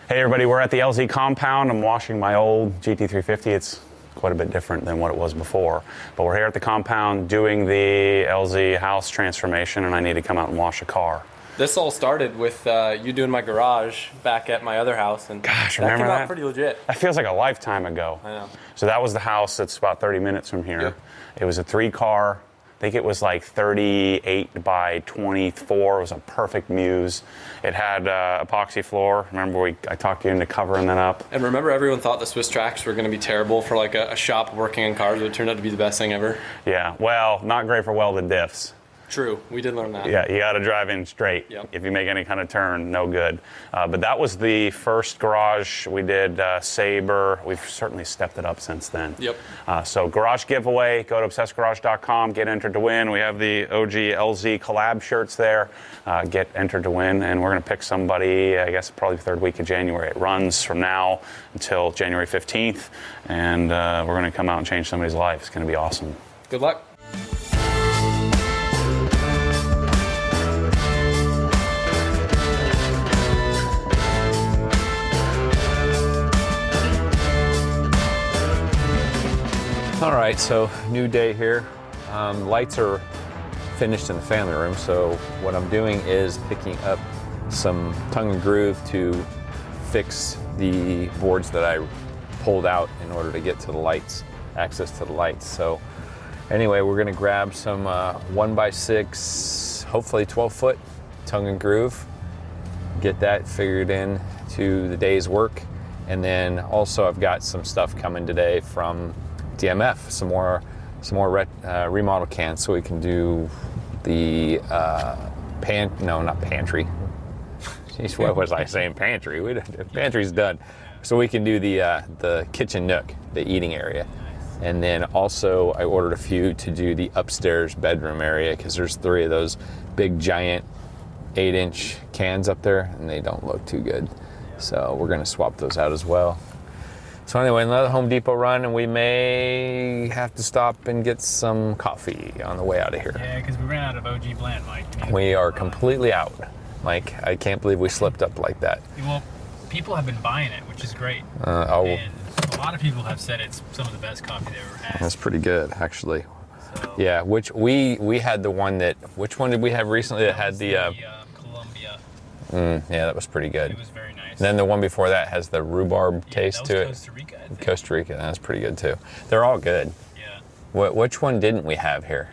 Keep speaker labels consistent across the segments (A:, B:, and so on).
A: Hey everybody, we're at the LZ compound. I'm washing my old GT350. It's quite a bit different than what it was before. But we're here at the compound doing the LZ house transformation, and I need to come out and wash a car.
B: This all started with you doing my garage back at my other house, and
A: Gosh,
B: that
A: remember
B: came
A: that?
B: out pretty legit.
A: That feels like a lifetime ago.
B: I know.
A: So that was the house that's about 30 minutes from here.
B: Yep.
A: It was a 3-car. I think it was like 38 by 24. It was a perfect muse. It had epoxy floor. Remember I talked you into covering that up?
B: And remember, everyone thought the Swiss tracks were going to be terrible for like a shop working on cars, but it turned out to be the best thing ever.
A: Yeah, well, not great for welded diffs.
B: True, we did learn that.
A: Yeah, you got to drive in straight.
B: Yep.
A: If you make any kind of turn, no good. But that was the first garage. We did Sabre. We've certainly stepped it up since then.
B: Yep.
A: So garage giveaway, go to obsessedgarage.com, get entered to win. We have the OG LZ collab shirts there. Get entered to win, and we're going to pick somebody, I guess, probably the third week of January. It runs from now until January 15th, and we're going to come out and change somebody's life. It's going to be awesome.
B: Good luck.
C: All right, so new day here. Lights are finished in the family room, so what I'm doing is picking up some tongue and groove to fix the boards that I pulled out in order to get to the lights, access to the lights. So anyway, we're gonna grab some 1x6, hopefully 12-foot tongue and groove, get that figured in to the day's work. And then also I've got some stuff coming today from DMF, some more remodel cans, so we can do the not pantry. Jeez, what was I saying? Pantry. Pantry's done. So we can do the kitchen nook, the eating area, and then also I ordered a few to do the upstairs bedroom area because there's 3 of those big giant 8-inch cans up there, and they don't look too good. So we're gonna swap those out as well. So anyway, another Home Depot run, and we may have to stop and get some coffee on the way out of here.
D: Yeah, because we ran out of OG blend, Mike.
C: We are completely out. Mike, I can't believe we slipped up like that.
D: Well, people have been buying it, which is great.
C: And
D: a lot of people have said it's some of the best coffee they've ever had.
C: That's pretty good, actually.
D: So,
C: Yeah, which we had the one that, which one did we have recently that had the
D: Columbia.
C: yeah, that was pretty good.
D: It was very nice.
C: And then the one before that has the rhubarb taste to it.
D: Costa Rica, I think.
C: Costa Rica, that's pretty good too. They're all good.
D: Yeah.
C: Which one didn't we have here?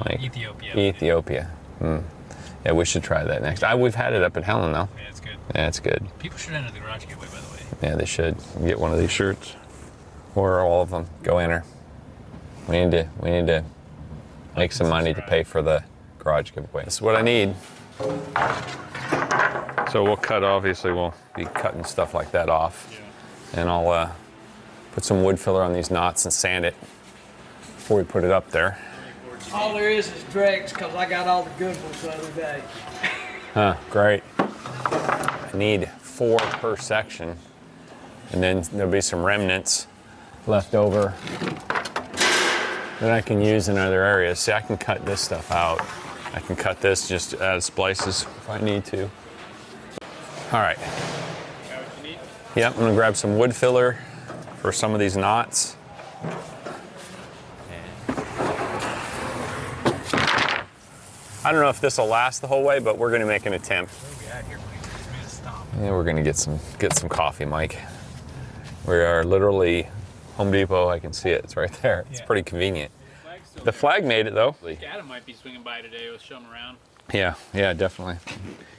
C: Like
D: Ethiopia.
C: Ethiopia. Yeah, we should try that next. We've had it up at Helen though.
D: Yeah, it's good.
C: Yeah, it's good.
D: People should enter the garage giveaway, by the way.
C: Yeah, they should get one of these shirts or all of them. Go enter. We need to make some money to pay for the garage giveaway. This is what I need. So we'll be cutting stuff like that off. Yeah. And I'll put some wood filler on these knots and sand it before we put it up there.
E: All there is dregs because I got all the good ones the other day.
C: Huh, great. I need 4 per section, and then there'll be some remnants left over that I can use in other areas. See, I can cut this stuff out. I can cut this just as splices if I need to. All right. Yep, I'm gonna grab some wood filler for some of these knots. I don't know if this will last the whole way, but we're gonna make an attempt.
D: Where are we at here, Mike? We're gonna stop.
C: Yeah, we're gonna get some coffee, Mike. We are literally Home Depot. I can see it. It's right there. It's pretty convenient. The flag made it though.
D: Adam might be swinging by today. We'll show him around.
C: Yeah, definitely.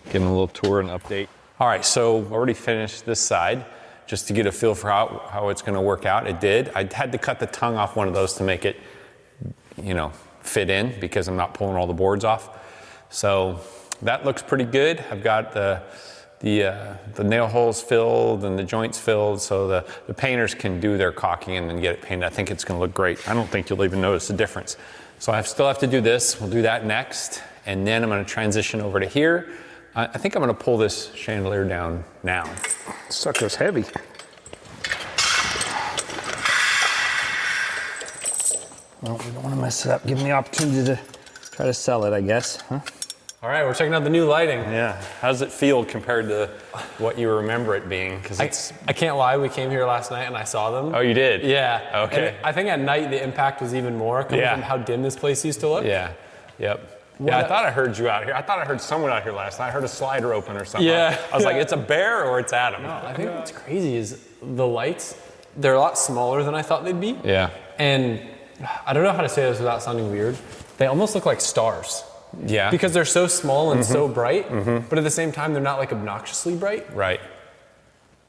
C: Give him a little tour and update. All right, so already finished this side just to get a feel for how it's gonna work out. It did. I had to cut the tongue off one of those to make it, fit in because I'm not pulling all the boards off. So that looks pretty good. I've got the nail holes filled and the joints filled, so the painters can do their caulking and then get it painted. I think it's gonna look great. I don't think you'll even notice the difference. So I still have to do this. We'll do that next, and then I'm gonna transition over to here. I think I'm gonna pull this chandelier down now.
F: This sucker's heavy. Well, we don't want to mess it up. Give them the opportunity to try to sell it, I guess, huh?
B: All right, we're checking out the new lighting.
C: Yeah. How does it feel compared to what you remember it being? Because
B: I can't lie, we came here last night and I saw them.
C: Oh, you did?
B: Yeah.
C: Okay.
B: And I think at night the impact was even more coming from how dim this place used to look.
C: Yeah. Yep. Yeah, I thought I heard you out here. I thought I heard someone out here last night. I heard a slider open or something.
B: Yeah.
C: I was like, it's a bear or it's Adam.
B: No, I think what's crazy is the lights, they're a lot smaller than I thought they'd be.
C: Yeah.
B: And I don't know how to say this without sounding weird. They almost look like stars.
C: Yeah.
B: Because they're so small and so bright, but at the same time, they're not like obnoxiously bright.
C: Right.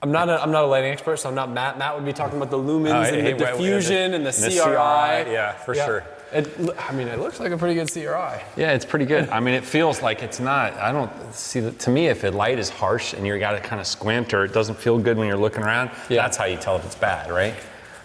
B: I'm not a lighting expert, so I'm not Matt. Matt would be talking about the lumens and the diffusion and the CRI.
C: Yeah, for sure.
B: It looks like a pretty good CRI.
C: Yeah, it's pretty good. I mean, it feels like it's not, I don't see that. To me, if the light is harsh and you got to kind of squint or it doesn't feel good when you're looking around, that's how you tell if it's bad, right?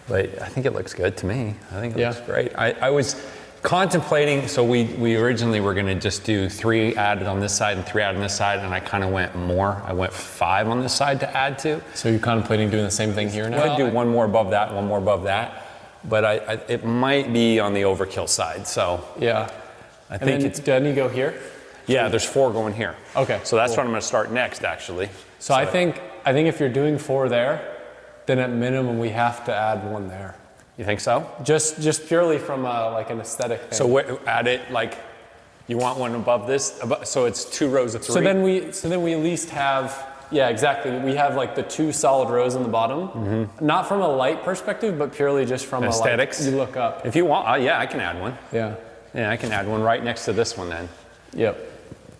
C: But I think it looks good to me. I think it looks great. I was contemplating, so we originally were going to just do 3 added on this side and 3 added on this side, and I kind of went more. I went 5 on this side to add to.
B: So you're contemplating doing the same thing here now?
C: I could do one more above that, one more above that, but it might be on the overkill side. So
B: yeah,
C: I think it's.
B: Doesn't you go here?
C: Yeah, there's 4 going here.
B: Okay.
C: So that's what I'm going to start next, actually.
B: So I think if you're doing 4 there, then at minimum we have to add 1 there.
C: You think so?
B: Just purely from like an aesthetic thing.
C: So add it like you want one above this, so it's 2 rows of 3.
B: So then we at least have exactly. We have like the 2 solid rows on the bottom, not from a light perspective, but purely just from
C: aesthetics.
B: You look up.
C: If you want, I can add one.
B: Yeah.
C: Yeah, I can add one right next to this one then.
B: Yep.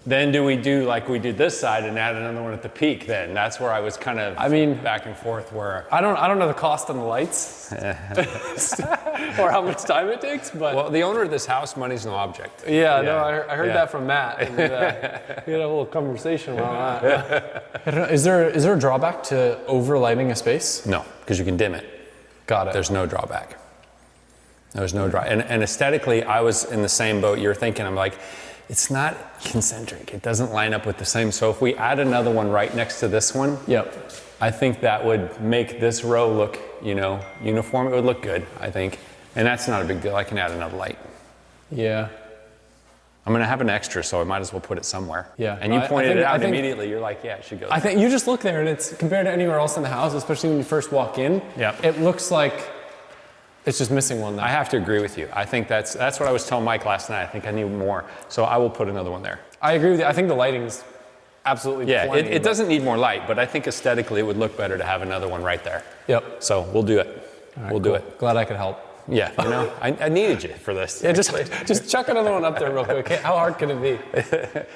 C: Then do we do like we did this side and add another one at the peak then? That's where I was kind of back and forth where
B: I don't know the cost on the lights or how much time it takes, but
C: well, the owner of this house, money's no object.
B: Yeah, no, I heard that from Matt. And, we had a little conversation about that. I don't know, is there a drawback to overlighting a space?
C: No, because you can dim it.
B: Got it.
C: There's no drawback. There's no drawback. And aesthetically, I was in the same boat you're thinking. I'm like, it's not concentric. It doesn't line up with the same. So if we add another one right next to this one, I think that would make this row look, uniform. It would look good, I think. And that's not a big deal. I can add another light.
B: Yeah.
C: I'm gonna have an extra, so I might as well put it somewhere.
B: Yeah.
C: And you pointed it out immediately. You're like, yeah, it should go there.
B: I think you just look there and it's compared to anywhere else in the house, especially when you first walk in, it looks like it's just missing one there.
C: I have to agree with you. I think that's what I was telling Mike last night. I think I need more. So I will put another one there.
B: I agree with you. I think the lighting's absolutely plenty.
C: It doesn't need more light, but I think aesthetically it would look better to have another one right there.
B: Yep.
C: So we'll do it. We'll do it.
B: Glad I could help.
C: Yeah, I needed you for this.
B: Yeah, just chuck another one up there real quick. How hard can it be?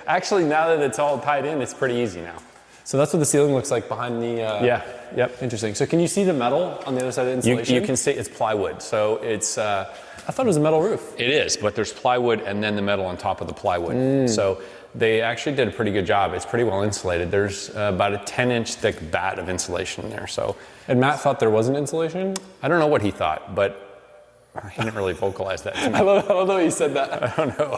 C: Actually, now that it's all tied in, it's pretty easy now.
B: So that's what the ceiling looks like behind the...
C: Yep.
B: Interesting. So can you see the metal on the other side of the insulation?
C: You can see it's plywood. So it's...
B: I thought it was a metal roof.
C: It is, but there's plywood and then the metal on top of the plywood. So they actually did a pretty good job. It's pretty well insulated. There's about a 10-inch thick bat of insulation in there. So,
B: and Matt thought there wasn't insulation?
C: I don't know what he thought, but he didn't really vocalize that to me.
B: I love the way he said that.
C: I don't know.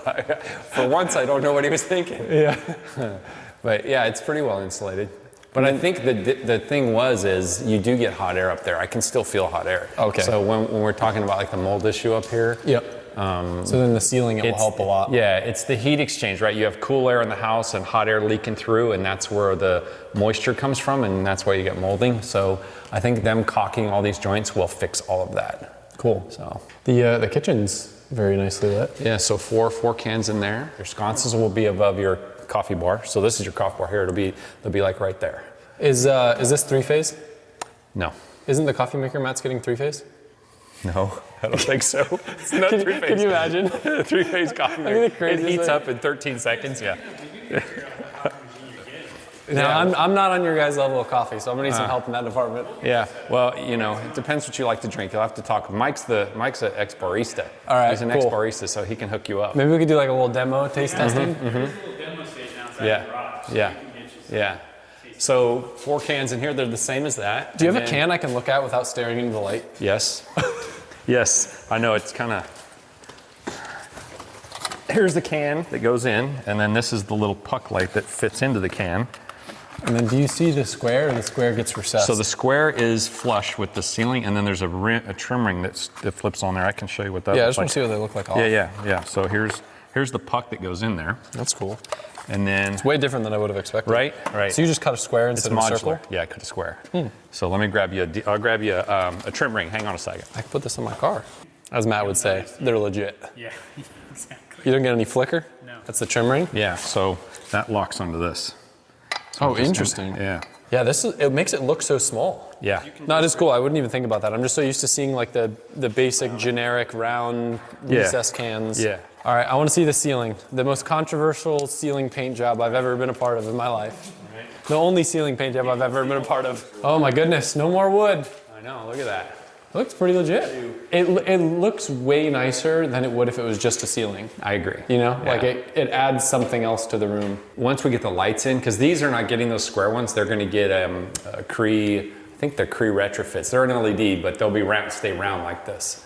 C: For once, I don't know what he was thinking.
B: Yeah.
C: But yeah, it's pretty well insulated. But I think the thing is you do get hot air up there. I can still feel hot air.
B: Okay.
C: So when we're talking about like the mold issue up here.
B: So then the ceiling, it will help a lot.
C: Yeah, it's the heat exchange, right? You have cool air in the house and hot air leaking through, and that's where the moisture comes from, and that's why you get molding. So I think them caulking all these joints will fix all of that.
B: Cool.
C: So
B: the kitchen's very nicely lit.
C: Yeah, so four cans in there. Your sconces will be above your coffee bar. So this is your coffee bar here. They'll be like right there.
B: Is this 3-phase?
C: No.
B: Isn't the coffee maker Matt's getting 3-phase?
C: No, I don't think so. It's not 3-phase.
B: Can you imagine?
C: 3-phase coffee maker. It heats up in 13 seconds. Yeah.
B: Now, I'm not on your guys' level of coffee, so I'm gonna need some help in that department.
C: Yeah, well, it depends what you like to drink. You'll have to talk. Mike's an ex-barista.
B: All right,
C: He's an ex-barista, so he can hook you up.
B: Maybe we could do like a little demo taste testing.
C: Yeah. So 4 cans in here, they're the same as that.
B: Do you have a can I can look at without staring into the light?
C: Yes. Yes, I know, it's kind of... Here's the can that goes in, and then this is the little puck light that fits into the can.
B: And then do you see the square, or the square gets recessed?
C: So the square is flush with the ceiling, and then there's a trim ring that flips on there. I can show you what that looks like.
B: Yeah, I just want to see what they look like.
C: Yeah. So here's the puck that goes in there.
B: That's cool.
C: And then,
B: Way different than I would have expected.
C: right.
B: So you just cut a square instead of a circle?
C: Modular. Yeah, I cut a square. So let me grab you. I'll grab you a trim ring. Hang on a second.
B: I could put this on my car. As Matt would say, they're legit.
D: Yeah, exactly.
B: You don't get any flicker?
D: No.
B: That's the trim ring?
C: Yeah. So that locks onto this.
B: Oh, interesting.
C: Yeah.
B: Yeah, it makes it look so small.
C: Yeah.
B: No, it is cool. I wouldn't even think about that. I'm just so used to seeing like the basic generic round recessed cans.
C: Yeah.
B: All right, I want to see the ceiling. The most controversial ceiling paint job I've ever been a part of in my life. The only ceiling paint job I've ever been a part of. Oh my goodness, no more wood.
C: I know. Look at that.
B: It looks pretty legit. It looks way nicer than it would if it was just a ceiling.
C: I agree.
B: You know,
C: Yeah.
B: like it adds something else to the room.
C: Once we get the lights in, because these are not getting those square ones, they're going to get a Cree. I think they're Cree retrofits. They're an LED, but they'll be stay round like this.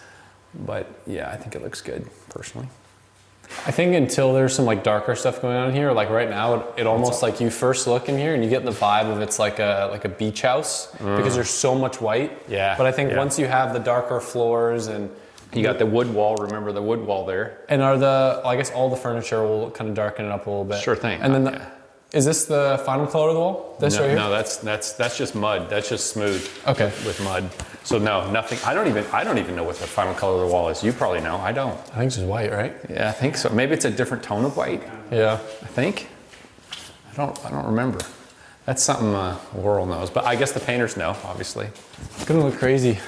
C: But yeah, I think it looks good personally.
B: I think until there's some like darker stuff going on here, like right now, it almost like you first look in here and you get the vibe of it's like a beach house because there's so much white.
C: Yeah,
B: But I think
C: yeah.
B: once you have the darker floors and
C: You got the wood wall. Remember the wood wall there?
B: I guess all the furniture will kind of darken it up a little bit.
C: Sure thing.
B: And then
C: Yeah.
B: is this the final color of the wall? This right here?
C: No, that's just mud. That's just smooth.
B: Okay.
C: With mud. So no, nothing. I don't even know what the final color of the wall is. You probably know. I don't.
B: I think it's just white, right?
C: Yeah, I think so. Maybe it's a different tone of white.
B: Yeah.
C: I think. I don't remember. That's something Laurel knows, but I guess the painters know, obviously.
B: It's gonna look crazy.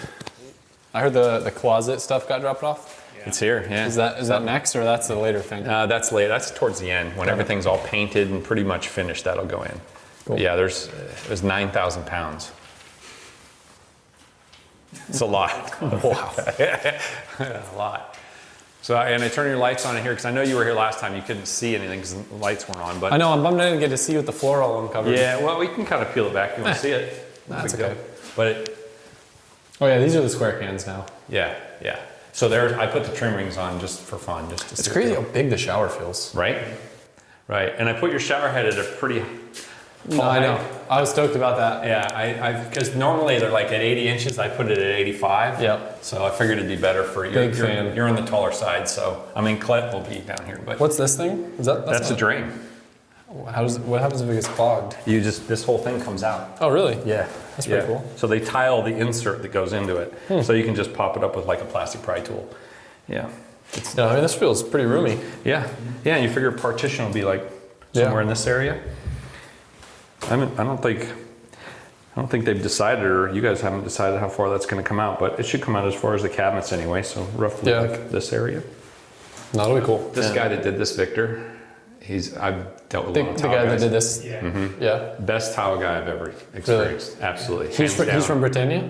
B: I heard the closet stuff got dropped off.
C: It's here. Yeah.
B: Is that next or that's the later thing?
C: That's late. That's towards the end when everything's all painted and pretty much finished. That'll go in.
B: Cool.
C: But yeah, there's 9,000 pounds. It's a lot.
B: Wow.
C: A lot. So, and I turn your lights on in here because I know you were here last time. You couldn't see anything because the lights weren't on. But
B: I know, I'm bummed I didn't get to see what the floor all uncovered.
C: yeah, well, we can kind of peel it back if you want to see it.
B: That's
C: Big deal.
B: okay.
C: But
B: Oh yeah, these are the square cans now.
C: yeah. So I put the trim rings on just for fun, just to
B: It's
C: see
B: crazy
C: what
B: how big the shower feels.
C: Right. And I put your shower head at a pretty
B: No, I know. I was stoked about that.
C: Yeah, because normally they're like at 80 inches. I put it at 85.
B: Yep.
C: So I figured it'd be better for you.
B: Big fan.
C: You're on the taller side, so I mean, Clett will be down here, but
B: What's this thing? Is
C: that's a
B: not-
C: drain.
B: What happens if it gets clogged?
C: This whole thing comes out.
B: Oh really?
C: Yeah.
B: That's pretty cool.
C: So they tile the insert that goes into it, so you can just pop it up with like a plastic pry tool. Yeah.
B: Yeah, I mean this feels pretty roomy.
C: Yeah. And you figure partition will be like somewhere in this area. I don't think they've decided, or you guys haven't decided how far that's going to come out, but it should come out as far as the cabinets anyway. So roughly like this area.
B: That'll be cool.
C: This guy that did this, Victor, I've dealt with a lot of
B: The
C: tile
B: guy that
C: guys.
B: did this.
D: Yeah.
C: Best tile guy I've ever experienced. Absolutely.
B: He's
C: Hands
B: from
C: down.
B: Britannia?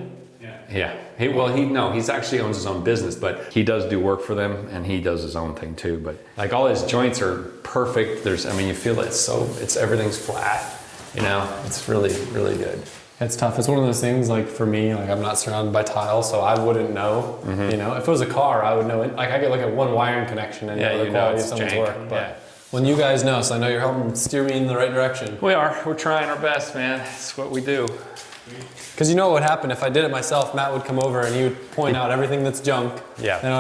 C: Yeah. He's actually owns his own business, but he does do work for them and he does his own thing too. But like all his joints are perfect. You feel everything's flat. It's really, really good.
B: It's tough. It's one of those things like for me, like I'm not surrounded by tile, so I wouldn't know. If it was a car, I would know it. Like I could look at one wiring connection and know the quality of
C: it's
B: someone's
C: jank.
B: work. But when you guys know, so I know you're helping steer me in the right direction.
C: We're trying our best, man. It's what we do.
B: Because you know what would happen if I did it myself? Matt would come over and he would point out everything that's junk.
C: Yeah.
B: Then I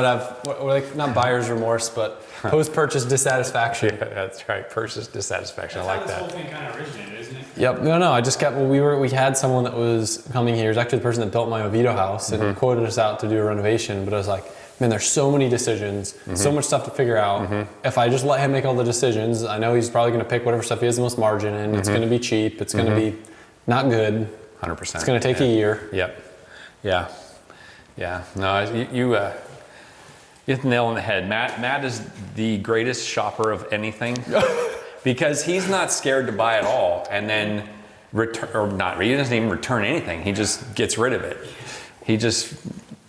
B: would have not buyer's remorse, but post-purchase dissatisfaction.
C: Yeah, that's right. Purchase dissatisfaction. I like
D: This
C: that.
D: whole thing kind of originated, isn't it?
B: Yep. No. I just kept. We had someone that was coming here. He was actually the person that built my Oviedo house and quoted us out to do a renovation. But I was like, man, there's so many decisions, so much stuff to figure out. If I just let him make all the decisions, I know he's probably going to pick whatever stuff he has the most margin in. It's going to be cheap. It's going to be not good.
C: 100%.
B: It's going to take a year.
C: Yep. Yeah. No, you hit the nail on the head. Matt is the greatest shopper of anything because he's not scared to buy it all and then return, or not. He doesn't even return anything. He just gets rid of it. He just,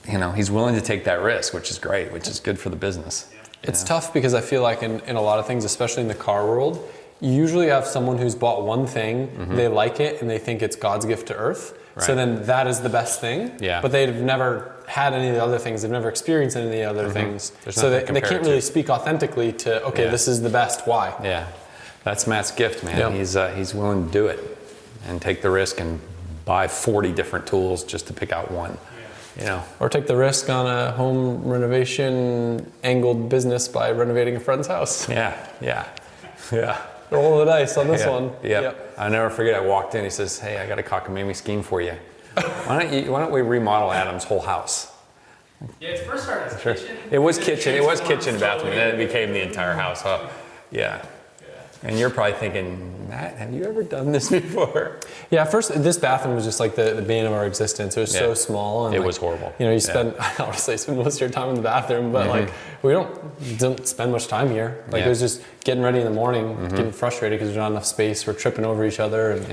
C: he's willing to take that risk, which is great, which is good for the business.
B: It's tough because I feel like in a lot of things, especially in the car world, you usually have someone who's bought one thing, they like it, and they think it's God's gift to earth.
C: Right.
B: So then that is the best thing.
C: Yeah.
B: But they've never had any of the other things. They've never experienced any of the other things.
C: There's
B: So
C: nothing
B: they
C: to compare
B: can't
C: it
B: really
C: to.
B: speak authentically to, okay, this is the best. Why?
C: Yeah. That's Matt's gift, man.
B: Yeah.
C: He's willing to do it and take the risk and buy 40 different tools just to pick out one.
B: Or take the risk on a home renovation angled business by renovating a friend's house.
C: Yeah.
B: Roll the dice on this
C: Yeah.
B: one.
C: Yep. I'll never forget. I walked in. He says, "Hey, I got a cockamamie scheme for you. Why don't we remodel Adam's whole house?"
D: Yeah, it first started as a kitchen.
C: It was kitchen. It was kitchen and bathroom. And then it became the entire house. Huh? Yeah. And you're probably thinking, Matt, have you ever done this before?
B: Yeah, first, this bathroom was just like the bane of our existence. It was so small. And
C: It
B: like,
C: was horrible.
B: You know, you spend, honestly, spend most of your time in the bathroom, but like, we don't spend much time here. Like, it was just getting ready in the morning, getting frustrated because there's not enough space. We're tripping over each other. And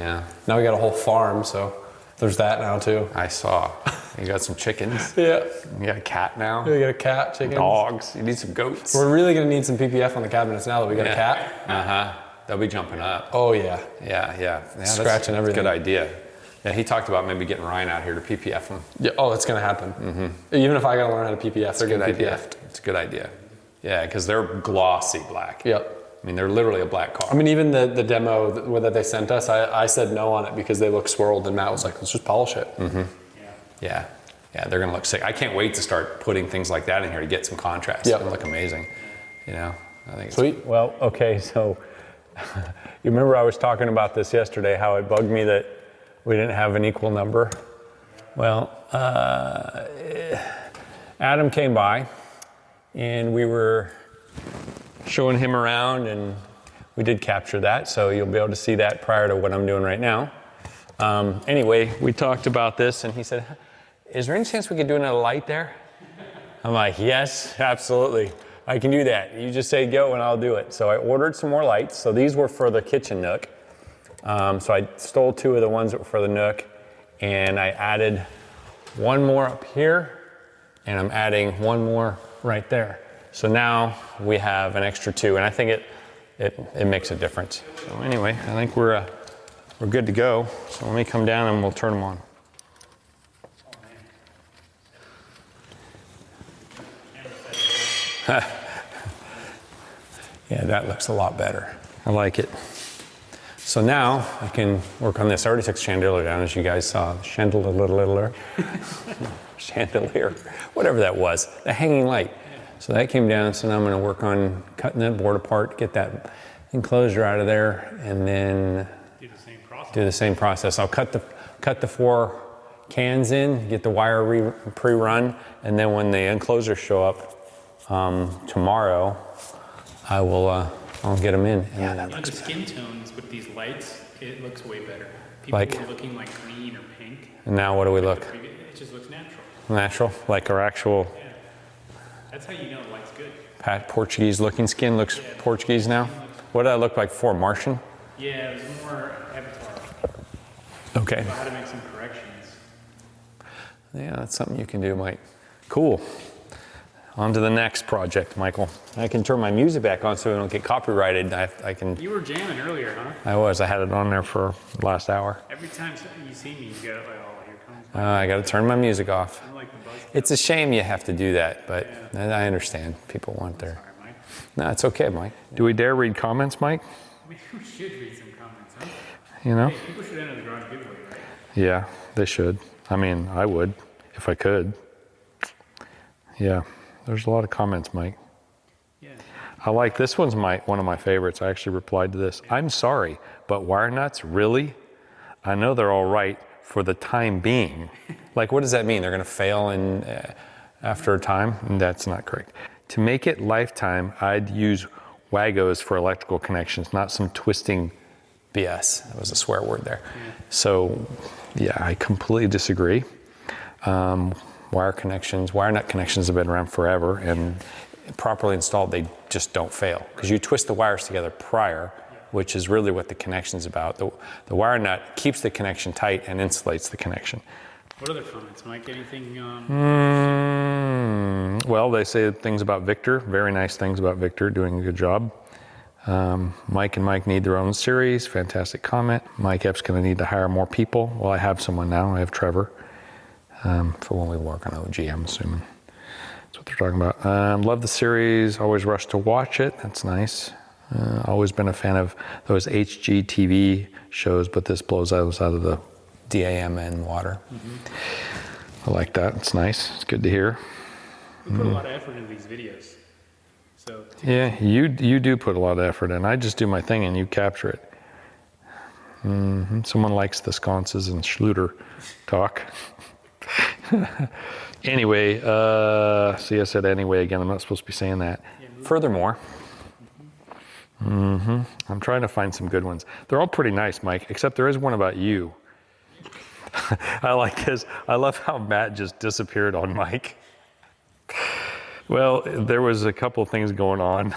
B: now we got a whole farm, so there's that now too.
C: I saw. You got some chickens.
B: Yeah.
C: You got a cat now.
B: We got a cat, chickens.
C: Dogs. You need some goats.
B: We're really gonna need some PPF on the cabinets now that we got a cat.
C: They'll be jumping up.
B: Oh yeah.
C: Yeah.
B: Scratching everything.
C: Good idea. Yeah, he talked about maybe getting Ryan out here to PPF them.
B: Yeah. Oh, it's gonna happen. Even if I gotta learn how to PPF, they're gonna PPF.
C: It's a good idea. Yeah, because they're glossy black.
B: Yep.
C: I mean, they're literally a black car.
B: I mean, even the demo that they sent us, I said no on it because they look swirled, and Matt was like, let's just polish it.
C: Yeah, they're gonna look sick. I can't wait to start putting things like that in here to get some contrast.
B: Yep.
C: It's gonna look amazing. You know, I think it's
B: Sweet.
F: Well, okay, so you remember I was talking about this yesterday, how it bugged me that we didn't have an equal number? Well, Adam came by and we were showing him around, and we did capture that, so you'll be able to see that prior to what I'm doing right now. Anyway, we talked about this and he said, is there any chance we could do another light there? I'm like, yes, absolutely. I can do that. You just say go and I'll do it. So I ordered some more lights. So these were for the kitchen nook. So I stole 2 of the ones that were for the nook, and I added 1 more up here, and I'm adding 1 more right there. So now we have an extra 2, and I think it makes a difference. So anyway, I think we're good to go. So let me come down and we'll turn them on. Yeah, that looks a lot better. I like it. So now I can work on this. I already took the chandelier down, as you guys saw. Chandelier, whatever that was, the hanging light. So that came down, so now I'm gonna work on cutting that board apart, get that enclosure out of there, and then do the same process. I'll cut the 4 cans in, get the wire pre-run, and then when the enclosures show up tomorrow, I'll get them in.
D: Yeah, that looks the skin tones with these lights, it looks way better. People were looking like green or pink.
C: And now what do we look?
D: It just looks natural.
C: Natural, like our actual.
D: Yeah. That's how you know the light's good.
C: Portuguese looking skin looks Portuguese now. What did I look like before? Martian?
D: Yeah, it was more Avatar.
C: Okay.
D: About how to make some corrections.
C: Yeah, that's something you can do, Mike. Cool. On to the next project, Michael. I can turn my music back on so we don't get copyrighted. I can.
D: You were jamming earlier, huh?
C: I had it on there for the last hour.
D: Every time you see me, you go, oh, here comes.
C: I got to turn my music off.
D: I'm like the buzz.
C: It's a shame you have to do that, but I understand. People want their.
D: Sorry, Mike.
C: No, it's okay, Mike.
F: Do we dare read comments, Mike?
D: We should read some comments, huh?
F: You know?
D: Hey, people should enter the garage giveaway, right?
F: Yeah, they should. I mean, I would, if I could. Yeah, there's a lot of comments, Mike.
D: Yeah.
F: I like this one's one of my favorites. I actually replied to this. I'm sorry, but wire nuts, really? I know they're all right for the time being.
C: Like, what does that mean? They're going to fail after a time?
F: And that's not correct. To make it lifetime, I'd use Wagos for electrical connections, not some twisting.
C: BS. That was a swear word there.
D: Yeah.
F: So, yeah, I completely disagree.
C: Wire nut connections have been around forever, and properly installed, they just don't fail because you twist the wires together prior, which is really what the connection's about. The wire nut keeps the connection tight and insulates the connection.
D: What other comments, Mike? Anything?
F: Well, they say things about Victor, very nice things about Victor, doing a good job. Mike and Mike need their own series, fantastic comment. Mike Epps going to need to hire more people. Well, I have someone now, I have Trevor, for when we work on OG, I'm assuming. That's what they're talking about. Love the series, always rush to watch it, that's nice. Always been a fan of those HGTV shows, but this blows us out of the
C: DAMN water.
F: I like that, it's nice, it's good to hear.
D: We put a lot of effort into these videos. So
F: Yeah, you do put a lot of effort in. I just do my thing and you capture it. Someone likes the sconces and Schluter talk. Anyway, see, I said anyway again. I'm not supposed to be saying that. Furthermore, I'm trying to find some good ones. They're all pretty nice, Mike, except there is one about you. I like this. I love how Matt just disappeared on Mike. Well, there was a couple of things going on.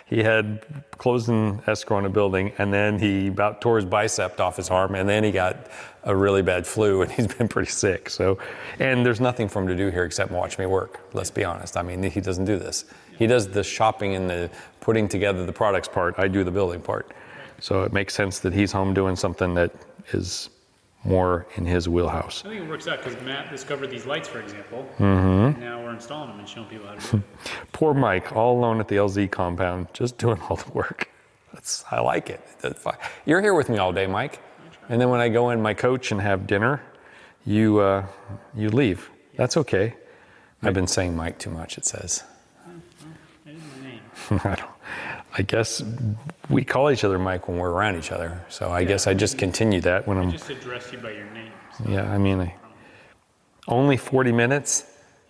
F: He had closed an escrow on a building, and then he about tore his bicep off his arm, and then he got a really bad flu, and he's been pretty sick. So, and there's nothing for him to do here except watch me work. Let's be honest. I mean, he doesn't do this. He does the shopping and the putting together the products part. I do the building part. So it makes sense that he's home doing something that is more in his wheelhouse.
D: I think it works out because Matt discovered these lights, for example. And now we're installing them and showing people how to do it.
F: Poor Mike, all alone at the LZ compound, just doing all the work. I like it. You're here with me all day, Mike. And then when I go in my coach and have dinner, you leave. That's okay. I've been saying Mike too much, it says.
D: That is my name.
F: I guess we call each other Mike when we're around each other. So I guess I just continue that when I'm.
D: I just address you by your name. So
F: Yeah, I mean, only 40 minutes?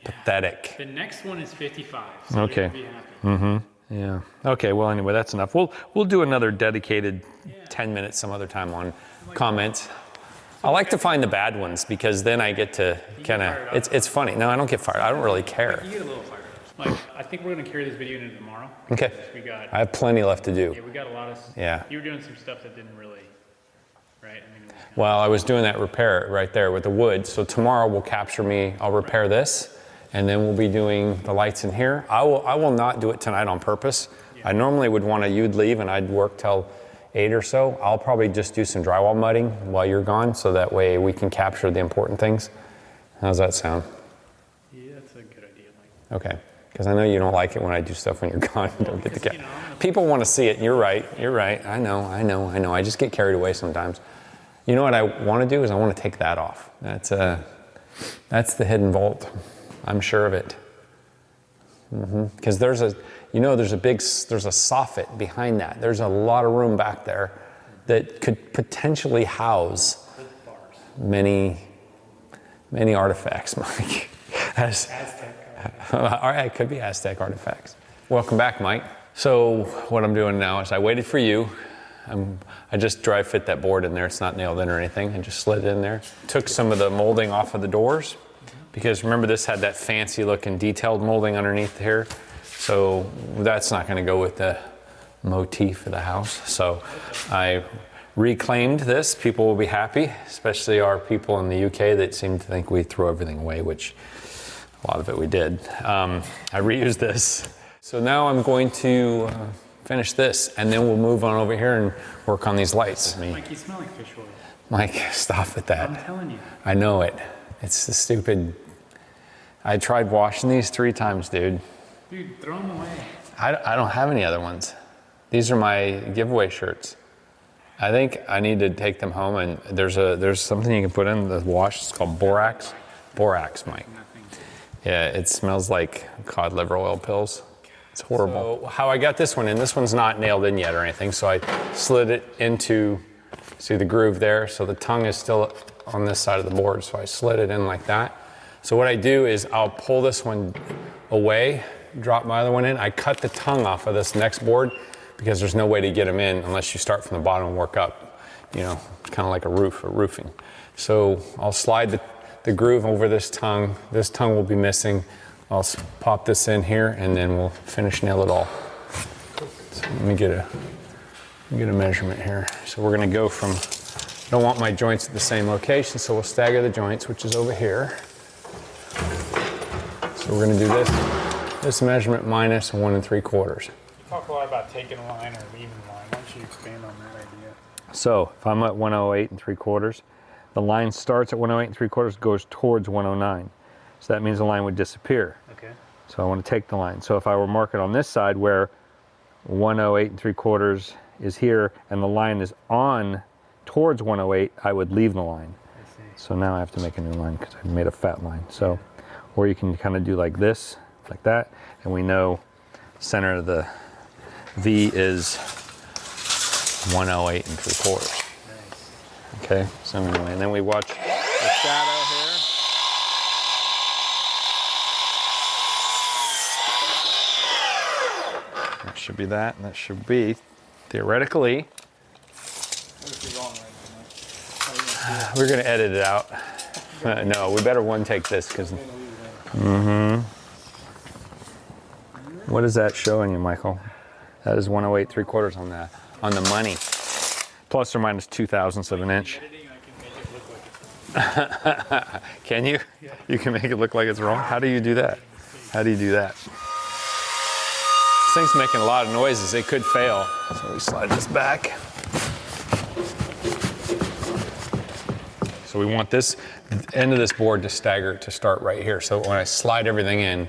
F: Pathetic.
D: the next one is 55. So
F: Okay.
D: You're gonna be happy.
F: Yeah. Okay, well, anyway, that's enough. We'll do another dedicated 10 minutes some other time on comments. I like to find the bad ones because then I get to kind of, it's funny. No, I don't get fired. I don't really care.
D: You get a little fired up. Like, I think we're going to carry this video into tomorrow.
F: Okay.
D: We got,
F: I have plenty left to do.
D: yeah, we got a lot of,
F: Yeah.
D: you were doing some stuff that didn't really, right? I mean, it was kind
F: Well, I was doing that repair right there with the wood. So tomorrow will capture me. I'll repair this, and then we'll be doing the lights in here. I will not do it tonight on purpose. I normally would want to, you'd leave and I'd work till 8 or so. I'll probably just do some drywall mudding while you're gone, so that way we can capture the important things. How's that sound?
D: yeah, that's a good idea. Like,
F: Okay. Because I know you don't like it when I do stuff when you're gone. You don't get to
D: because,
F: get. People want to see it. You're right. You're right. I know. I just get carried away sometimes. You know what I want to do is I want to take that off. That's the hidden vault. I'm sure of it. Because there's a soffit behind that. There's a lot of room back there that could potentially house many artifacts, Mike. All right, it could be Aztec artifacts. Welcome back, Mike. So what I'm doing now is I waited for you. I just dry fit that board in there. It's not nailed in or anything. I just slid it in there. Took some of the molding off of the doors because remember this had that fancy looking detailed molding underneath here. So that's not going to go with the motif of the house. So I reclaimed this. People will be happy, especially our people in the UK that seem to think we throw everything away, which a lot of it we did. I reused this. So now I'm going to finish this, and then we'll move on over here and work on these lights.
D: Mike, you smell like fish oil.
F: Mike, stop with that.
D: I'm telling you.
F: I know it. It's the stupid. I tried washing these 3 times, dude.
D: Dude, throw them away.
F: I don't have any other ones. These are my giveaway shirts. I think I need to take them home, and there's something you can put in the wash. It's called borax. Borax, Mike. Yeah, it smells like cod liver oil pills. It's horrible. So how I got this one in, this one's not nailed in yet or anything, so I slid it into, see the groove there? So the tongue is still on this side of the board, so I slid it in like that. So what I do is I'll pull this one away, drop my other one in. I cut the tongue off of this next board because there's no way to get them in unless you start from the bottom and work up. You know, kind of like a roof or roofing. So I'll slide the groove over this tongue. This tongue will be missing. I'll pop this in here and then we'll finish nail it all. So let me get a measurement here. So we're gonna go from, I don't want my joints at the same location, so we'll stagger the joints, which is over here. So we're gonna do this measurement minus 1 3/4.
D: You talk a lot about taking a line or leaving a line. Why don't you expand on that idea?
F: So if I'm at 108 3/4, the line starts at 108 3/4, goes towards 109. So that means the line would disappear.
D: Okay.
F: So I want to take the line. So if I were to mark it on this side where 108 3/4 is here and the line is on towards 108, I would leave the line.
D: I see.
F: So now I have to make a new line because I made a fat line. So, or you can kind of do like this, like that, and we know
C: center of the V is 108 3/4. Okay, so anyway, and then we watch the shadow here. That should be that, and that should be, theoretically, we're gonna edit it out. No, we better one take this, because, What is that showing you, Michael? That is 108 3/4 on the money. Plus or minus 2/1000ths of an inch. Can you? Yeah. You can make it look like it's wrong? How do you do that? How do you do that? This thing's making a lot of noises. It could fail. So we slide this back. So we want this end of this board to stagger to start right here. So when I slide everything in,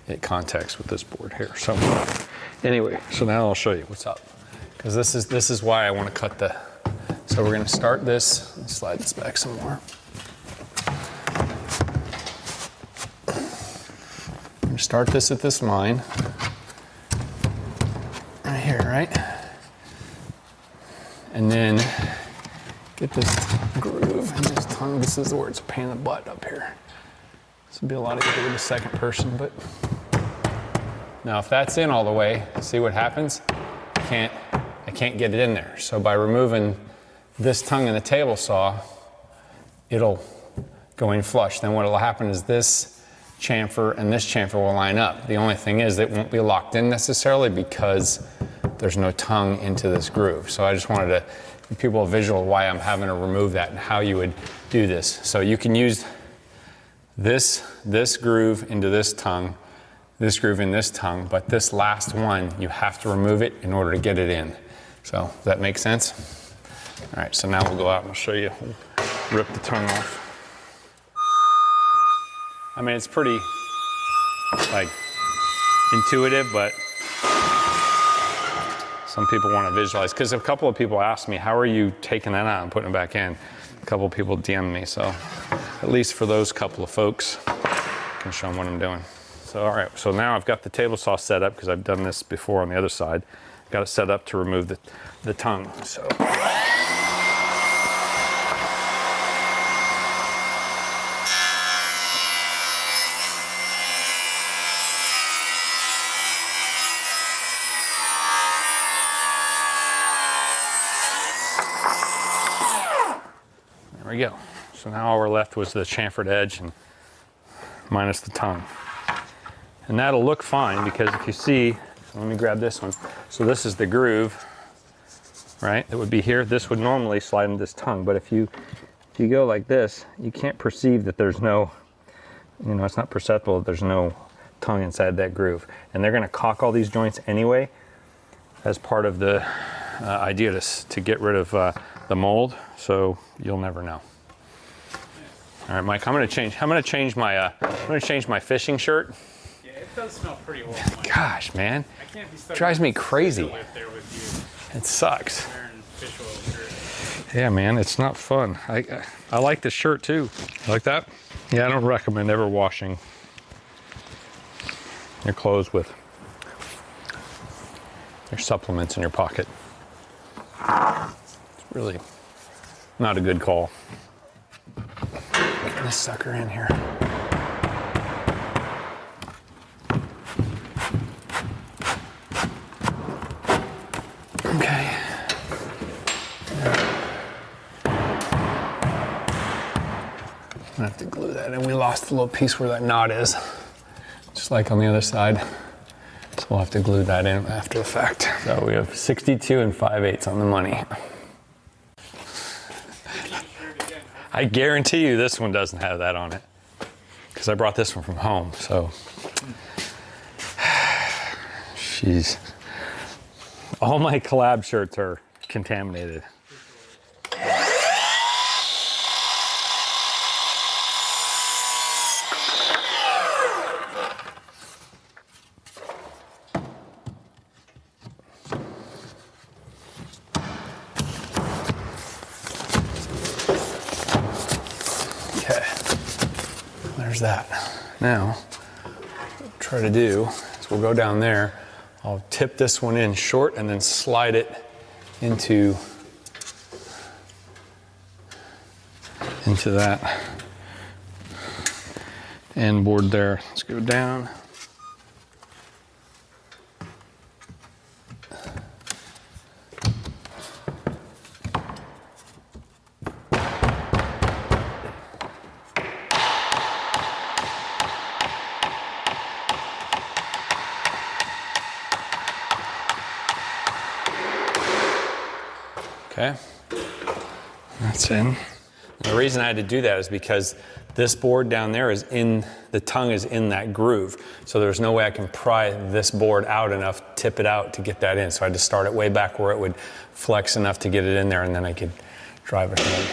C: it contacts with this board here. So anyway, so now I'll show you what's up. Because this is why I want to cut the, so we're going to start this, and slide this back some more. I'm going to start this at this line, right here, right? And then get this groove and this tongue. This is where it's a pain in the butt up here. This would be a lot easier with the second person, but now if that's in all the way, see what happens? I can't get it in there. So by removing this tongue in the table saw, it'll go in flush. Then what will happen is this chamfer and this chamfer will line up. The only thing is it won't be locked in necessarily because there's no tongue into this groove. So I just wanted to give people a visual of why I'm having to remove that and how you would do this. So you can use this groove into this tongue, this groove in this tongue, but this last one, you have to remove it in order to get it in. So, does that make sense? All right, so now we'll go out and I'll show you, rip the tongue off. I mean, it's pretty, like, intuitive, but some people want to visualize, because a couple of people asked me, how are you taking that out and putting it back in? A couple of people DM'd me, so at least for those couple of folks, I can show them what I'm doing. So, all right, so now I've got the table saw set up because I've done this before on the other side. Got it set up to remove the tongue, so. There we go. So now all we're left was the chamfered edge and minus the tongue. And that'll look fine because if you see, let me grab this one. So this is the groove, right? That would be here. This would normally slide into this tongue, but if you go like this, you can't perceive that there's no, it's not perceptible that there's no tongue inside that groove. And they're gonna caulk all these joints anyway as part of the idea to get rid of the mold, so you'll never know. All right, Mike, I'm gonna change my fishing shirt.
D: It does smell pretty well.
C: Gosh, man,
D: I can't be stuck
C: drives me crazy.
D: Live there with you.
C: It sucks.
D: Wearing fish oil shirt.
C: Yeah, man, it's not fun. I like this shirt too. You like that? Yeah, I don't recommend ever washing your clothes with your supplements in your pocket. It's really not a good call. Get this sucker in here. Okay. I'm gonna have to glue that in. We lost the little piece where that knot is, just like on the other side. So we'll have to glue that in after the fact. So we have 62 and 5/8 on the money. I guarantee you this one doesn't have that on it, because I brought this one from home, so. Jeez. All my collab shirts are contaminated. Okay, there's that. Now, what we'll try to do is we'll go down there
F: I'll tip this one in short and then slide it into that end board there. Let's go down. Okay, that's in. The reason I had to do that is because this board down there is the tongue is in that groove. So there's no way I can pry this board out enough, tip it out to get that in. So I had to start it way back where it would flex enough to get it in there, and then I could drive it home.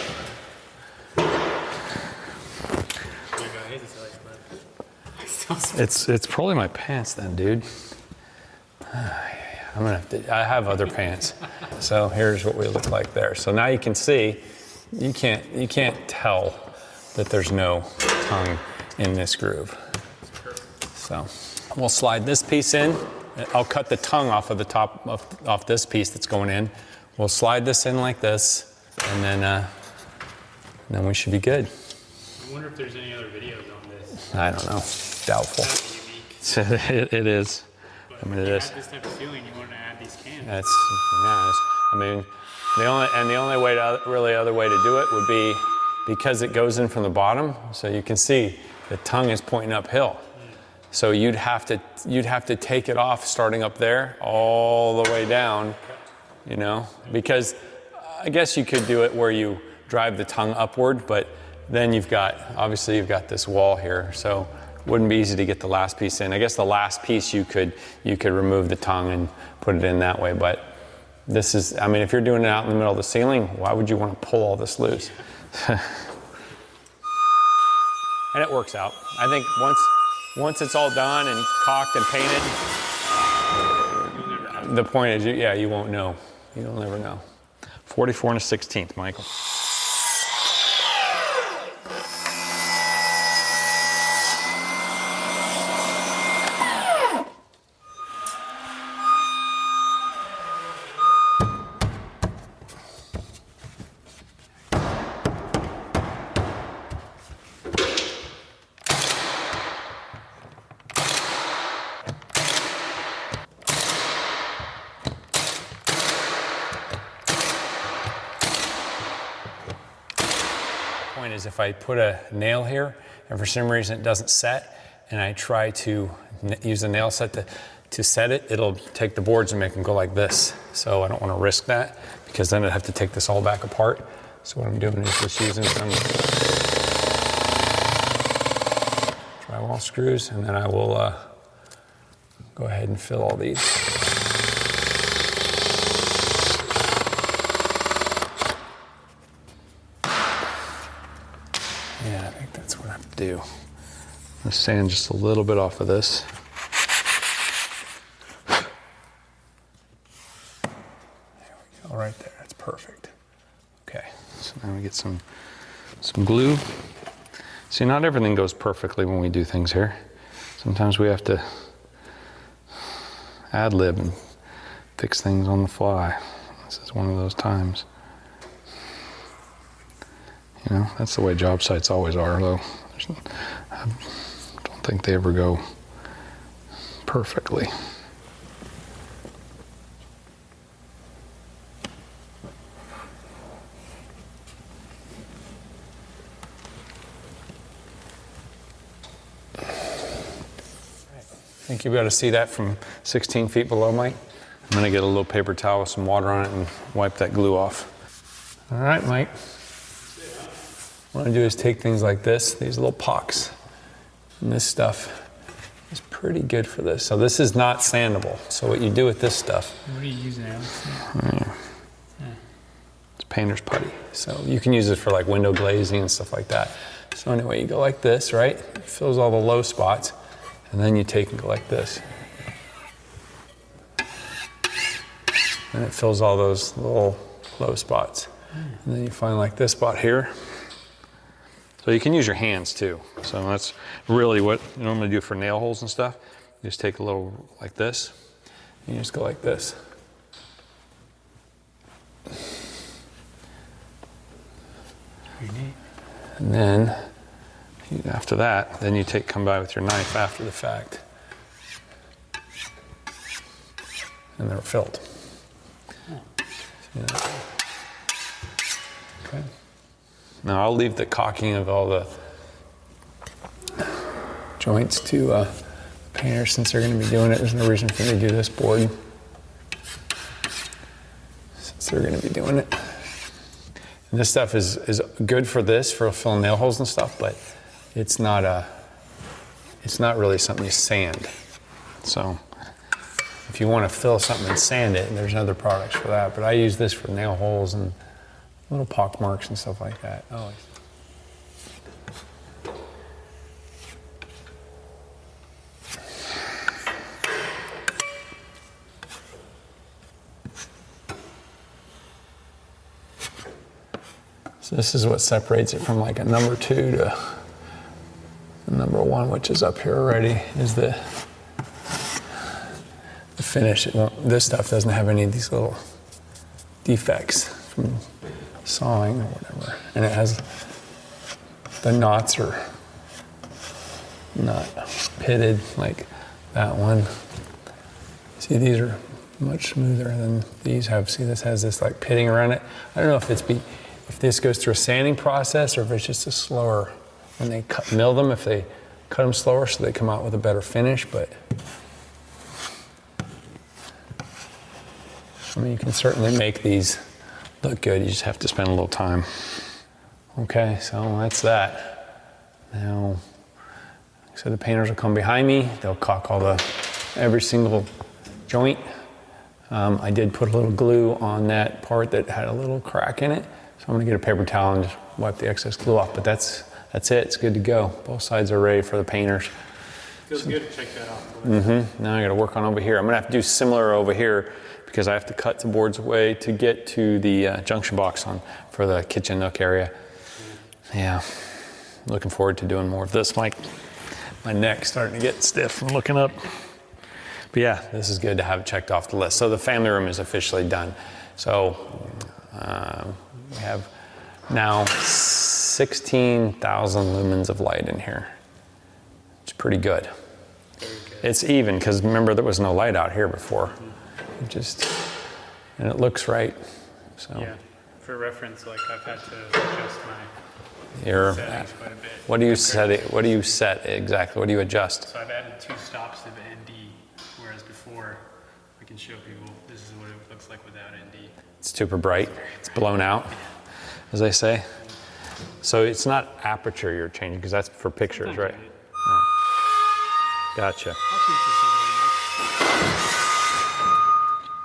F: It's probably my pants then, dude. I have other pants. So here's what we look like there. So now you can see, you can't tell that there's no tongue in this groove. So we'll slide this piece in. I'll cut the tongue off of the top off this piece that's going in. We'll slide this in like this, and then we should be good.
D: I wonder if there's any other videos on this.
F: I don't know. Doubtful. It is.
D: But when you add this type of ceiling, you want to add these cans.
F: I mean, the only way other way to do it would be because it goes in from the bottom. So you can see the tongue is pointing uphill. So you'd have to take it off starting up there all the way down, you know, because I guess you could do it where you drive the tongue upward, but then you've got this wall here. So it wouldn't be easy to get the last piece in. I guess the last piece you could remove the tongue and put it in that way, but this is, I mean, if you're doing it out in the middle of the ceiling, why would you want to pull all this loose? And it works out. I think once it's all done and caulked and painted, the point is, you won't know. You'll never know. 44 1/16, Michael. Point is, if I put a nail here and for some reason it doesn't set and I try to use a nail set to set it, it'll take the boards and make them go like this. So I don't want to risk that because then I'd have to take this all back apart. So what I'm doing is just using some drywall screws, and then I will go ahead and fill all these. Yeah, I think that's what I have to do. I'm gonna sand just a little bit off of this. There we go, right there, that's perfect. Okay, so now we get some glue. See, not everything goes perfectly when we do things here. Sometimes we have to ad-lib and fix things on the fly. This is one of those times. You know, that's the way job sites always are, though. I don't think they ever go perfectly. I think you'll be able to see that from 16 feet below, Mike. I'm gonna get a little paper towel with some water on it and wipe that glue off. All right, Mike. What I do is take things like this, these little pocks, and this stuff is pretty good for this. So this is not sandable. So what you do with this stuff.
D: What are you using, Alex?
F: It's painter's putty. So you can use it for like window glazing and stuff like that. So anyway, you go like this, right? It fills all the low spots, and then you take and go like this. And it fills all those little low spots. And then you find like this spot here. So you can use your hands too. So that's really what you normally do for nail holes and stuff. You just take a little like this, You just go like this. And then after that, then you come by with your knife after the fact. And they're filled. See that? Okay. Now I'll leave the caulking of all the joints to painters since they're going to be doing it. There's no reason for me to do this board since they're going to be doing it. And this stuff is good for this, for filling nail holes and stuff, but it's not really something you sand. So if you want to fill something and sand it, there's other products for that. But I use this for nail holes and little pock marks and stuff like that. Oh. So this is what separates it from like a number 2 to a number 1, which is up here already, is the finish. This stuff doesn't have any of these little defects from sawing or whatever. And it has, the knots are not pitted like that one. See, these are much smoother than these have. See, this has this like pitting around it. I don't know if if this goes through a sanding process or if it's just a slower, when they mill them, if they cut them slower so they come out with a better finish, but I mean, you can certainly make these look good. You just have to spend a little time. Okay, so that's that. Now, so the painters will come behind me. They'll caulk every single joint. I did put a little glue on that part that had a little crack in it. So I'm gonna get a paper towel and just wipe the excess glue off, but that's it, it's good to go. Both sides are ready for the painters.
D: Feels good to check that off.
F: Now I gotta work on over here. I'm gonna have to do similar over here because I have to cut the boards away to get to the junction box for the kitchen nook area. Yeah, looking forward to doing more of this. My neck's starting to get stiff from looking up. But yeah, this is good to have it checked off the list. So the family room is officially done. So we have now 16,000 lumens of light in here. It's pretty good. It's even, because remember there was no light out here before. And it looks right. So
D: Yeah, for reference, like I've had to adjust my settings quite a bit.
F: What do you set exactly? What do you adjust?
D: So I've added 2 stops to the ND, whereas before I can show people this is what it looks like without ND.
F: It's super bright. It's blown out, as they say. So it's not aperture you're changing, because that's for pictures, right? Oh. Gotcha.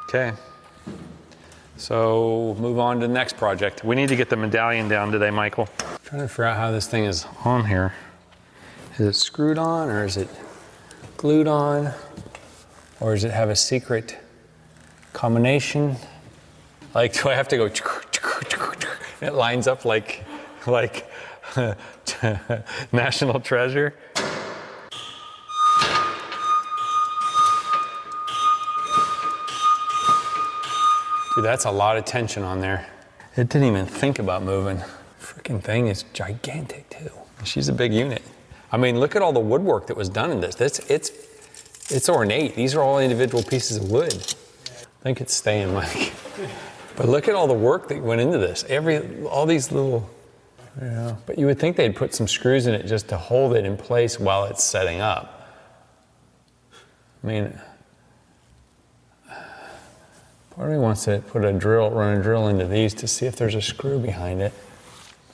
F: Okay. So move on to the next project. We need to get the medallion down today, Michael. I'm trying to figure out how this thing is on here. Is it screwed on, or is it glued on? Or does it have a secret combination? Like, do I have to go, and it lines up like National Treasure? Dude, that's a lot of tension on there. It didn't even think about moving. Freaking thing is gigantic too. She's a big unit. I mean, look at all the woodwork that was done in this. It's ornate. These are all individual pieces of wood. I think it's staying, Mike. But look at all the work that went into this. All these little, but you would think they'd put some screws in it just to hold it in place while it's setting up. I mean, part of me wants to run a drill into these to see if there's a screw behind it.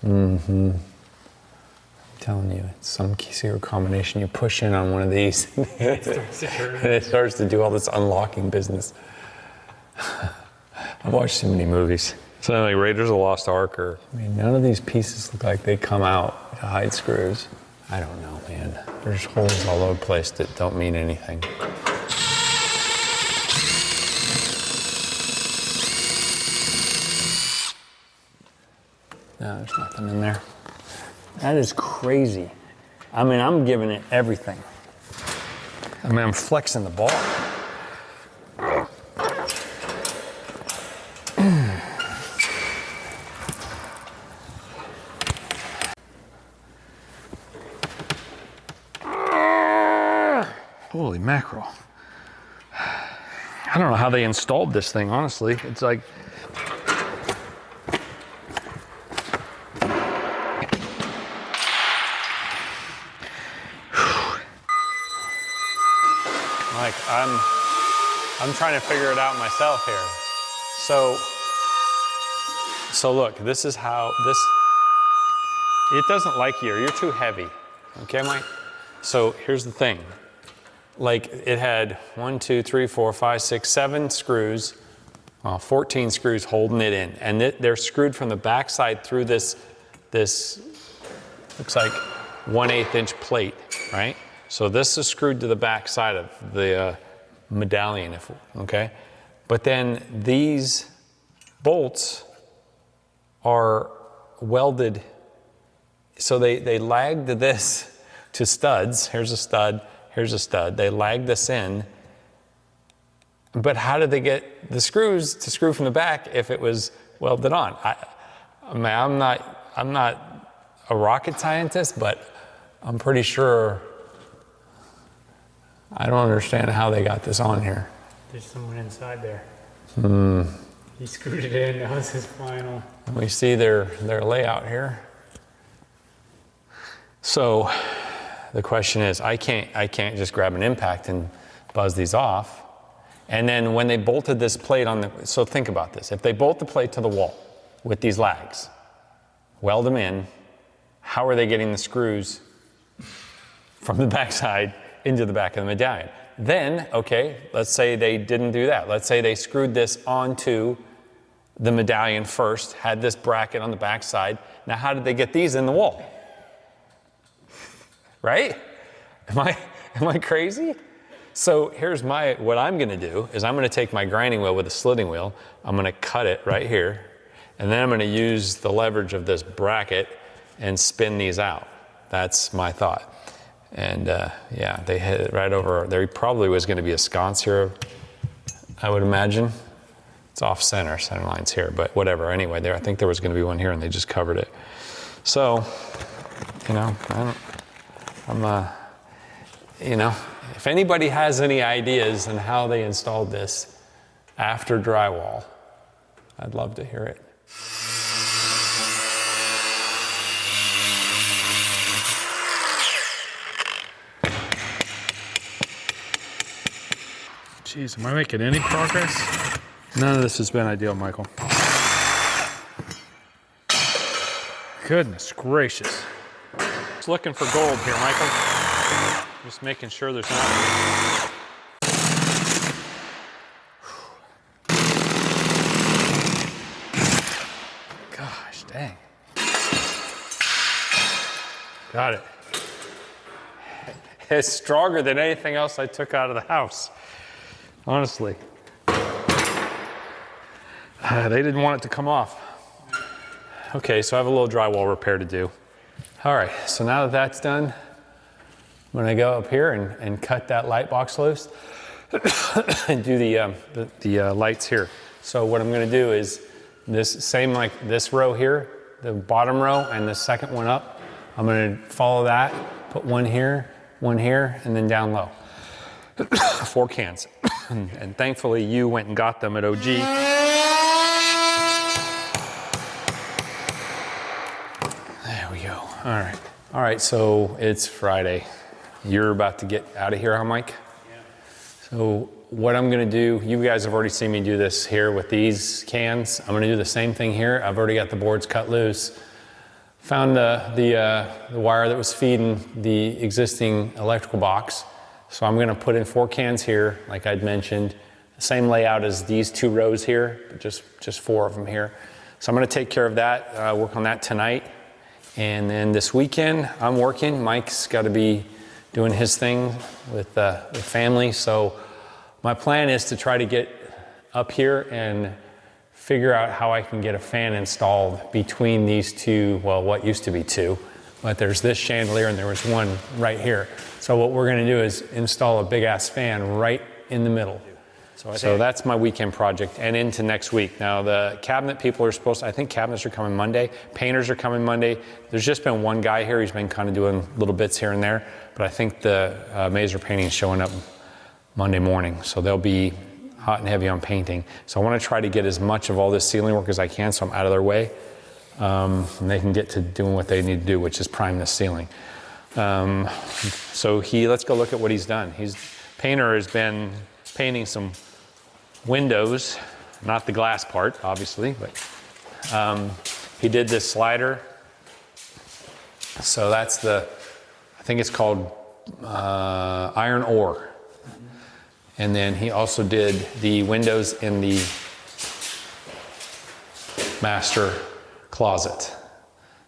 F: I'm telling you, it's some secret combination. You push in on one of these and it starts to do all this unlocking business. I've watched too many movies. So like Raiders of the Lost Ark, none of these pieces look like they come out to hide screws. I don't know, man. There's holes all over the place that don't mean anything. No, there's nothing in there. That is crazy. I mean, I'm giving it everything. I mean, I'm flexing the ball. Holy mackerel. I don't know how they installed this thing, honestly. It's like,
A: Mike, I'm trying to figure it out myself here. So look, this is how it doesn't like you. You're too heavy. Okay, Mike? So here's the thing. Like it had 1, 2, 3, 4, 5, 6, 7 screws, 14 screws holding it in. And they're screwed from the backside through this looks like 1/8 inch plate, right? So this is screwed to the backside of the medallion, okay? But then these bolts are welded, so they lagged this to studs. Here's a stud, here's a stud. They lagged this in, but how did they get the screws to screw from the back if it was welded on? I'm not a rocket scientist, but I'm pretty sure I don't understand how they got this on here.
D: There's someone inside there. He screwed it in. That was his final.
A: And we see their layout here. So the question is, I can't just grab an impact and buzz these off. And then when they bolted this plate on so think about this. If they bolt the plate to the wall with these lags, weld them in, how are they getting the screws from the backside into the back of the medallion? Then, okay, let's say they didn't do that. Let's say they screwed this onto the medallion first, had this bracket on the backside. Now, how did they get these in the wall? Right? Am I crazy? So here's what I'm gonna do is I'm gonna take my grinding wheel with a slitting wheel, I'm gonna cut it right here, and then I'm gonna use the leverage of this bracket and spin these out. That's my thought. And yeah, they hit it right over. There probably was going to be a sconce here, I would imagine. It's off center line's here, but whatever. Anyway, I think there was going to be one here, and they just covered it. So, you know, you know, if anybody has any ideas on how they installed this after drywall, I'd love to hear it.
G: Jeez, am I making any progress? None of this has been ideal, Michael. Goodness gracious.
A: Just looking for gold here, Michael. Just making sure there's not.
G: Gosh, dang.
A: Got it. It's stronger than anything else I took out of the house. Honestly. They didn't want it to come off. Okay, so I have a little drywall repair to do. All right, so now that that's done, I'm gonna go up here and cut that light box loose and do the lights here. So what I'm gonna do is this same like this row here, the bottom row and the second one up, I'm gonna follow that, put one here, and then down low. 4 cans. And thankfully you went and got them at OG. There we go. All right, so it's Friday. You're about to get out of here, huh, Mike? Yeah. So what I'm gonna do, you guys have already seen me do this here with these cans. I'm gonna do the same thing here. I've already got the boards cut loose. Found the wire that was feeding the existing electrical box. So I'm gonna put in 4 cans here, like I'd mentioned. The same layout as these 2 rows here, but just 4 of them here. So I'm gonna take care of that, work on that tonight. And then this weekend, I'm working. Mike's gotta be doing his thing with family. So my plan is to try to get up here and figure out how I can get a fan installed between these 2, well, what used to be 2, but there's this chandelier and there was one right here. So what we're gonna do is install a big ass fan right in the middle.
F: So that's my weekend project and into next week. Now the cabinet people are supposed to, I think cabinets are coming Monday, painters are coming Monday. There's just been one guy here, he's been kind of doing little bits here and there, but I think the Mazer painting is showing up Monday morning. So they'll be hot and heavy on painting. So I want to try to get as much of all this ceiling work as I can so I'm out of their way. And they can get to doing what they need to do, which is prime the ceiling. So let's go look at what he's done. Painter has been painting some windows, not the glass part, obviously, but he did this slider. So that's I think it's called iron ore. And then he also did the windows in the master closet.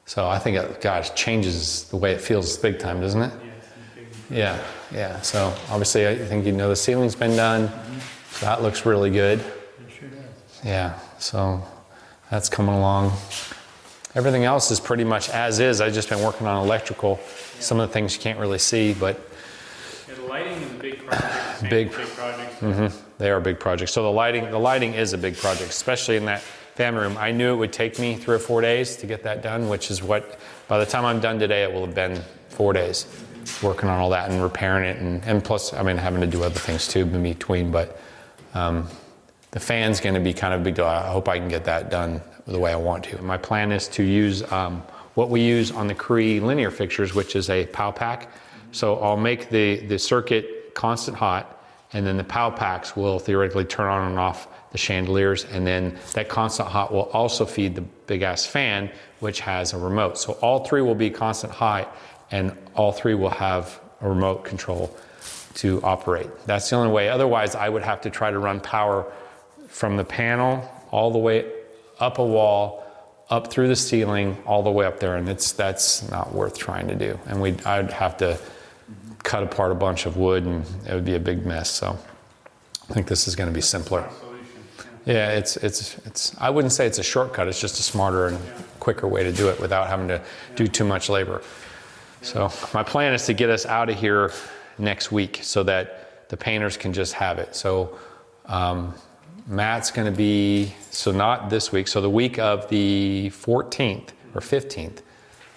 F: So I think it, gosh, changes the way it feels big time, doesn't it? Yeah. So obviously I think the ceiling's been done. So that looks really good.
D: It sure does.
F: Yeah, so that's coming along. Everything else is pretty much as is. I've just been working on electrical. Some of the things you can't really see, but
D: The lighting is a big project.
F: Big.
D: Project.
F: They are big projects. So the lighting is a big project, especially in that family room. I knew it would take me 3 or 4 days to get that done, which is what, by the time I'm done today, it will have been 4 days working on all that and repairing it. And plus, having to do other things too in between, but the fan's gonna be kind of a big deal. I hope I can get that done the way I want to. My plan is to use what we use on the Cree linear fixtures, which is a POW pack. So I'll make the circuit constant hot, and then the POW packs will theoretically turn on and off the chandeliers, and then that constant hot will also feed the big ass fan, which has a remote. So all 3 will be constant hot, and all 3 will have a remote control to operate. That's the only way. Otherwise, I would have to try to run power from the panel all the way up a wall, up through the ceiling, all the way up there, and that's not worth trying to do. And I'd have to cut apart a bunch of wood, and it would be a big mess. So I think this is going to be simpler. Yeah, it's. I wouldn't say it's a shortcut. It's just a smarter and quicker way to do it without having to do too much labor. So my plan is to get us out of here next week so that the painters can just have it. So Matt's going to be, so not this week, so the week of the 14th or 15th,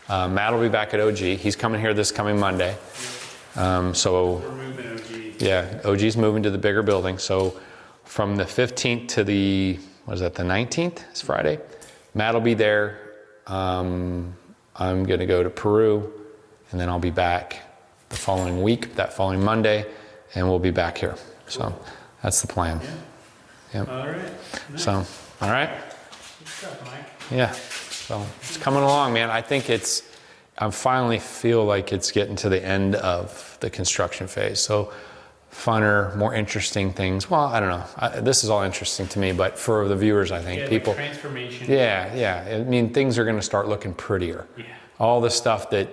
F: Matt will be back at OG. He's coming here this coming Monday. So
D: We're moving OG.
F: yeah, OG's moving to the bigger building. So from the 15th to the 19th? It's Friday. Matt will be there. I'm going to go to Peru, and then I'll be back the following week, that following Monday, and we'll be back here. So that's the plan. Yep.
D: All right. Nice.
F: So, all right.
D: Good stuff, Mike.
F: Yeah. So it's coming along, man. I think I finally feel like it's getting to the end of the construction phase. So funner, more interesting things. Well, I don't know. This is all interesting to me, but for the viewers, I think people.
D: Like transformation.
F: Yeah. I mean, things are going to start looking prettier.
D: Yeah.
F: All the stuff that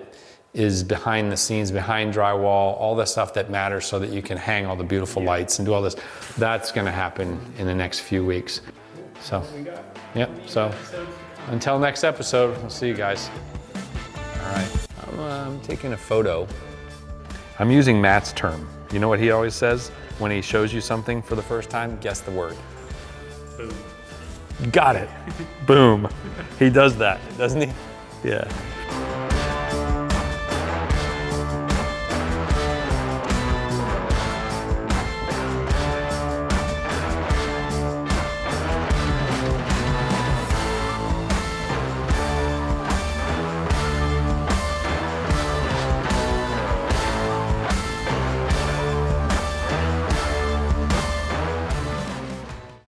F: is behind the scenes, behind drywall, all the stuff that matters so that you can hang all the beautiful lights and do all this. That's going to happen in the next few weeks. So, yep. So until next episode, we'll see you guys. All right. I'm taking a photo. I'm using Matt's term. You know what he always says when he shows you something for the first time? Guess the word.
D: Boom.
F: Got it. Boom. He does that, doesn't he? Yeah.